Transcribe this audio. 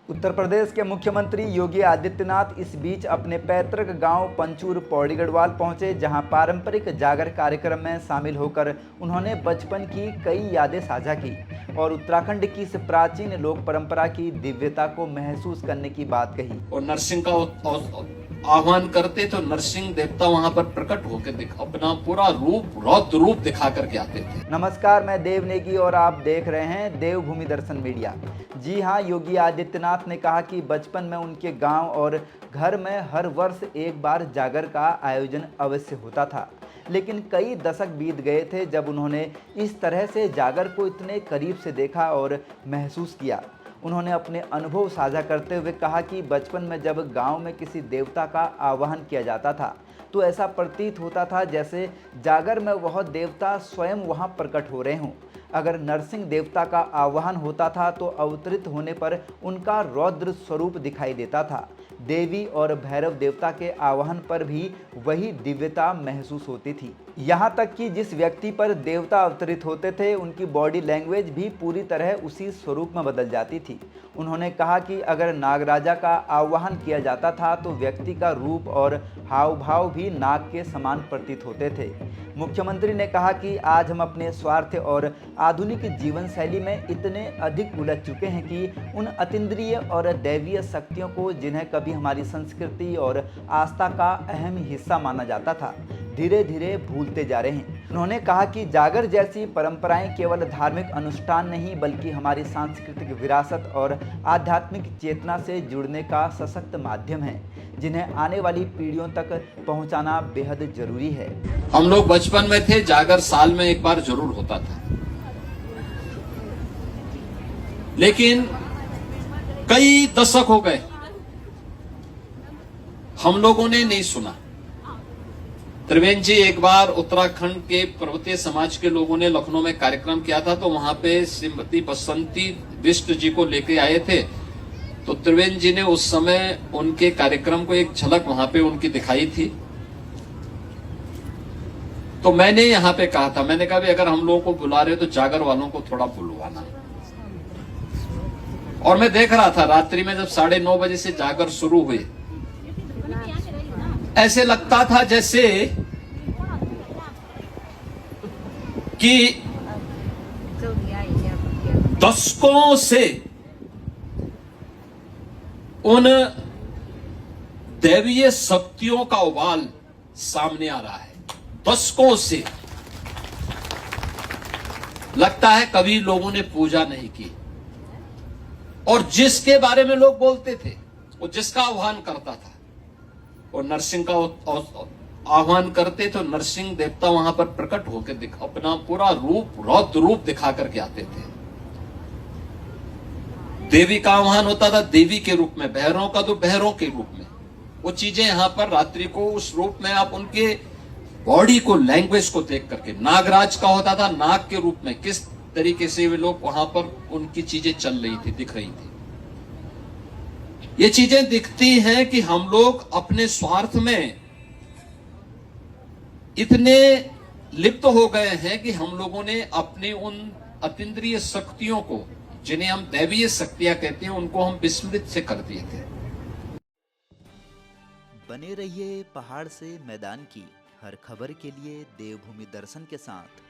उत्तर प्रदेश के मुख्यमंत्री योगी आदित्यनाथ इस बीच अपने पैतृक गांव पंचूर पौड़ी गढ़वाल पहुंचे, जहां पारंपरिक जागर कार्यक्रम में शामिल होकर उन्होंने बचपन की कई यादें साझा की और उत्तराखंड की इस प्राचीन लोक परंपरा की दिव्यता को महसूस करने की बात कही। और नरसिंह का आह्वान करते तो नरसिंह देवता वहां पर प्रकट होकर अपना पूरा रौद्र रूप दिखा करके आते थे। नमस्कार, मैं देव नेगी और आप देख रहे हैं देवभूमि दर्शन मीडिया। जी हां, योगी आदित्यनाथ ने कहा कि बचपन में उनके गांव और घर में हर वर्ष एक बार जागर का आयोजन अवश्य होता था, लेकिन कई दशक बीत गए थे जब उन्होंने इस तरह से जागर को इतने करीब से देखा और महसूस किया। उन्होंने अपने अनुभव साझा करते हुए कहा कि बचपन में जब गांव में किसी देवता का आवाहन किया जाता था तो ऐसा प्रतीत होता था जैसे जागर में वह देवता स्वयं वहां प्रकट हो रहे हों। अगर नरसिंह देवता का आवाहन होता था तो अवतरित होने पर उनका रौद्र स्वरूप दिखाई देता था। देवी और भैरव देवता के आवाहन पर भी वही दिव्यता महसूस होती थी। यहाँ तक कि जिस व्यक्ति पर देवता अवतरित होते थे उनकी बॉडी लैंग्वेज भी पूरी तरह उसी स्वरूप में बदल जाती थी। उन्होंने कहा कि अगर नागराजा का आवाहन किया जाता था तो व्यक्ति का रूप और हाव भाव भी नाग के समान प्रतीत होते थे। मुख्यमंत्री ने कहा कि आज हम अपने स्वार्थ और आधुनिक जीवन शैली में इतने अधिक उलझ चुके हैं कि उन अतीन्द्रिय और दैवीय शक्तियों को, जिन्हें कभी हमारी संस्कृति और आस्था का अहम हिस्सा माना जाता था, धीरे धीरे भूलते जा रहे हैं। उन्होंने कहा कि जागर जैसी परंपराएं केवल धार्मिक अनुष्ठान नहीं बल्कि हमारी सांस्कृतिक विरासत और आध्यात्मिक चेतना से जुड़ने का सशक्त माध्यम है, जिन्हें आने वाली पीढ़ियों तक पहुंचाना बेहद जरूरी है। हम लोग बचपन में थे, जागर साल में एक बार जरूर होता था, लेकिन कई दशक हो गए हम लोगों ने नहीं सुना। त्रिवेंद्र जी एक बार उत्तराखंड के पर्वतीय समाज के लोगों ने लखनऊ में कार्यक्रम किया था, तो वहां पे श्रीमती बसंती बिष्ट जी को लेके आए थे। तो त्रिवेंद्र जी ने उस समय उनके कार्यक्रम को एक झलक वहां पे उनकी दिखाई थी। तो मैंने यहाँ पे कहा था, मैंने कहा भी अगर हम लोगों को बुला रहे हो तो जागर वालों को थोड़ा बुलवाना। और मैं देख रहा था रात्रि में जब 9:30 बजे से जागर शुरू हुई, ऐसे लगता था जैसे कि दशकों से उन दैवीय शक्तियों का उबाल सामने आ रहा है। दशकों से लगता है कभी लोगों ने पूजा नहीं की, और जिसके बारे में लोग बोलते थे, वो जिसका आह्वान करता था, और नरसिंह का आह्वान करते तो नरसिंह देवता वहां पर प्रकट होकर अपना पूरा रौद्र रूप दिखा करके आते थे। देवी का आह्वान होता था देवी के रूप में, भैरवों का तो भैरवों के रूप में। वो चीजें यहां पर रात्रि को उस रूप में आप उनके बॉडी को, लैंग्वेज को देख करके, नागराज का होता था नाग के रूप में, किस तरीके से वे लोग वहां पर उनकी चीजें चल रही थी, दिख रही थी। ये चीजें दिखती हैं कि हम लोग अपने स्वार्थ में इतने लिप्त हो गए हैं कि हम लोगों ने अपनी उन अतीन्द्रिय शक्तियों को, जिन्हें हम दैवीय शक्तियां कहते हैं, उनको हम विस्मृत से कर दिए थे। बने रहिए पहाड़ से मैदान की हर खबर के लिए देवभूमि दर्शन के साथ।